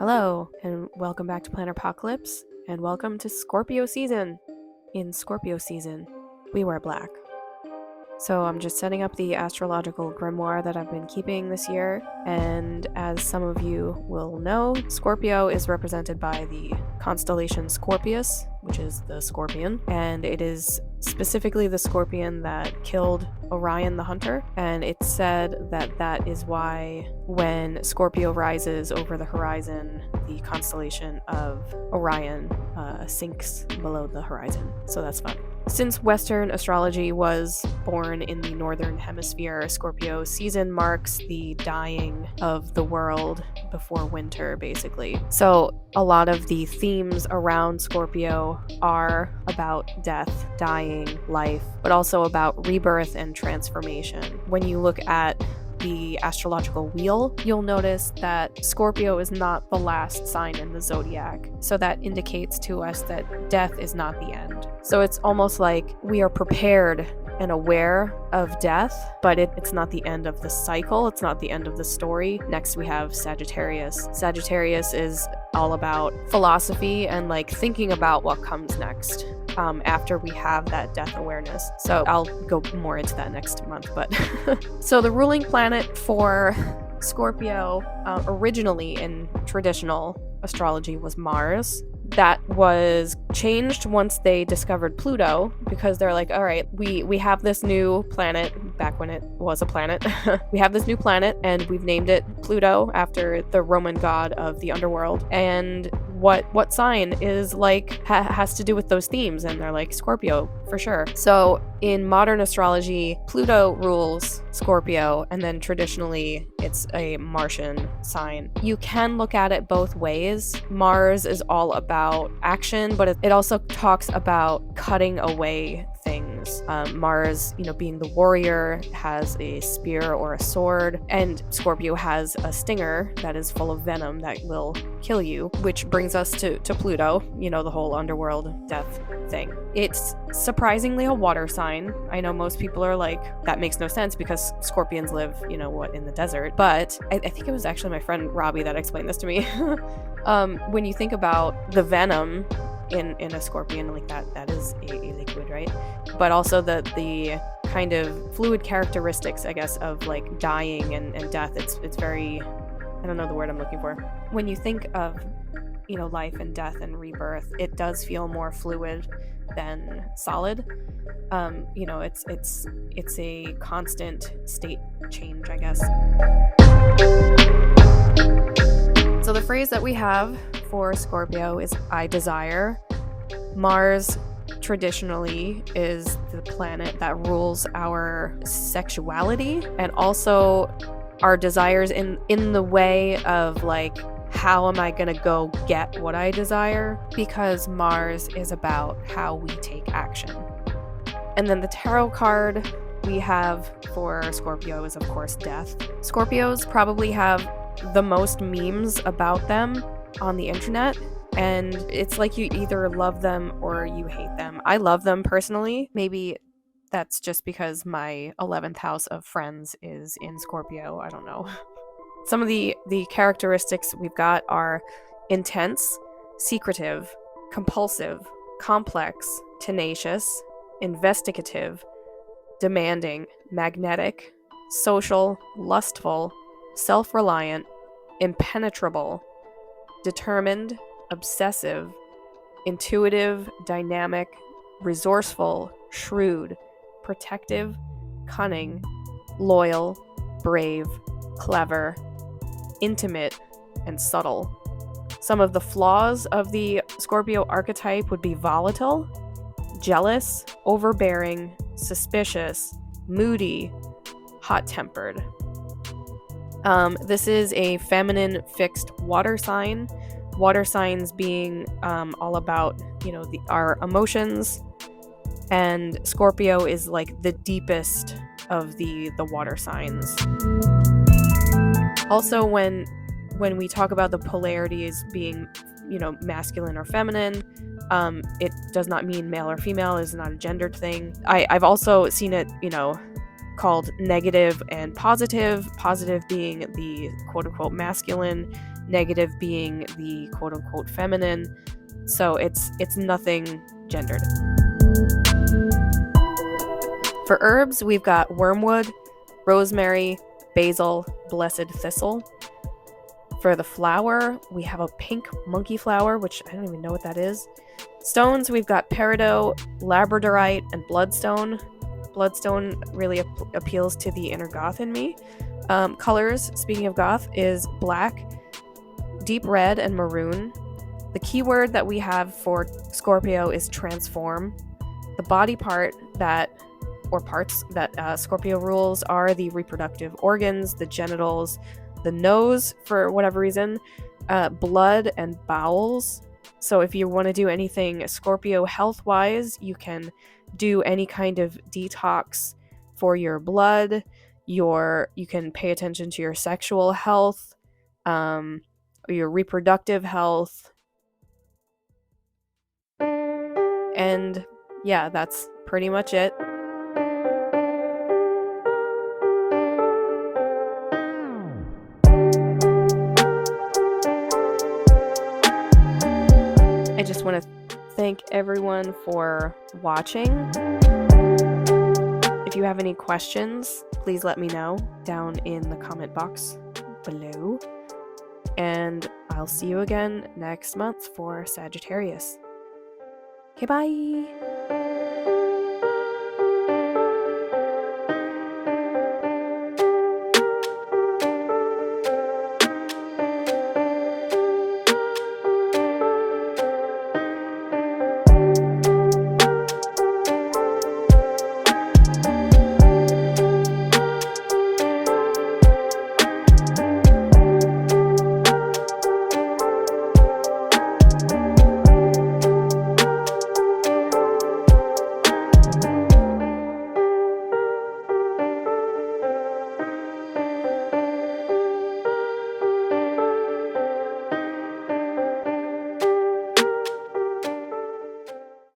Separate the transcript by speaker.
Speaker 1: Hello, and welcome back to Planner Apocalypse, and welcome to Scorpio season. In Scorpio season, we wear black. So I'm just setting up the astrological grimoire that I've been keeping this year, and as some of you will know, Scorpio is represented by the constellation Scorpius, which is the scorpion, and it is specifically the scorpion that killed Orion the Hunter, and it's said that that is why when Scorpio rises over the horizon, the constellation of Orion sinks below the horizon. So that's fun. Since Western astrology was born in the northern hemisphere, Scorpio season marks the dying of the world before winter, basically. So a lot of the themes around Scorpio are about death, dying, life, but also about rebirth and transformation. When you look at the astrological wheel, you'll notice that Scorpio is not the last sign in the zodiac. So that indicates to us that death is not the end. So it's almost like we are prepared and aware of death, but it's not the end of the cycle. It's not the end of the story. Next, we have Sagittarius. Sagittarius is all about philosophy and like thinking about what comes next. After we have that death awareness. So I'll go more into that next month, but so the ruling planet for Scorpio originally in traditional astrology was Mars. That was changed once they discovered Pluto, because they're like, all right, we have this new planet, back when it was a planet. We have this new planet and we've named it Pluto after the Roman god of the underworld. And what sign is like has to do with those themes? And they're like, Scorpio, for sure. So in modern astrology, Pluto rules Scorpio, and then traditionally it's a Martian sign. You can look at it both ways. Mars is all about action, but it also talks about cutting away things. Mars, being the warrior, has a spear or a sword, and Scorpio has a stinger that is full of venom that will kill you, which brings us to Pluto, the whole underworld death thing. It's surprisingly a water sign. I know most people are like, that makes no sense because scorpions live, in the desert. But I think it was actually my friend Robbie that explained this to me. When you think about the venom in a scorpion, like that is a liquid, right? But also the kind of fluid characteristics, I guess, of like dying and death. It's very, I don't know the word I'm looking for. When you think of life and death and rebirth, it does feel more fluid than solid. It's a constant state change, I guess. So the phrase that we have for Scorpio is I desire. Mars traditionally is the planet that rules our sexuality and also our desires in the way of like, how am I gonna go get what I desire? Because Mars is about how we take action. And then the tarot card we have for Scorpio is, of course, death. Scorpios probably have the most memes about them on the internet, and it's like you either love them or you hate them. I love them personally. Maybe that's just because my 11th house of friends is in Scorpio. I don't know. Some of the characteristics we've got are intense, secretive, compulsive, complex, tenacious, investigative, demanding, magnetic, social, lustful, self-reliant, impenetrable, determined, obsessive, intuitive, dynamic, resourceful, shrewd, protective, cunning, loyal, brave, clever, intimate, and subtle. Some of the flaws of the Scorpio archetype would be volatile, jealous, overbearing, suspicious, moody, hot-tempered. This is a feminine fixed water sign. Water signs being all about, our emotions, and Scorpio is like the deepest of the water signs. Also, when we talk about the polarities being, masculine or feminine, it does not mean male or female. It's not a gendered thing. I've also seen it, called negative and positive. Positive being the quote-unquote masculine, negative being the quote-unquote feminine. So it's nothing gendered. For herbs, we've got wormwood, rosemary, basil, blessed thistle. For the flower, we have a pink monkey flower, which I don't even know what that is. Stones, we've got peridot, labradorite, and bloodstone. Bloodstone really appeals to the inner goth in me. Colors, speaking of goth, is black, deep red, and maroon. The keyword that we have for Scorpio is transform. The body part parts that Scorpio rules are the reproductive organs, the genitals, the nose for whatever reason, blood, and bowels. So if you want to do anything Scorpio health-wise, you can do any kind of detox for your blood. You can pay attention to your sexual health, your reproductive health. And yeah, that's pretty much it. I just want to thank everyone for watching. If you have any questions, please let me know down in the comment box below. And I'll see you again next month for Sagittarius. Okay, bye!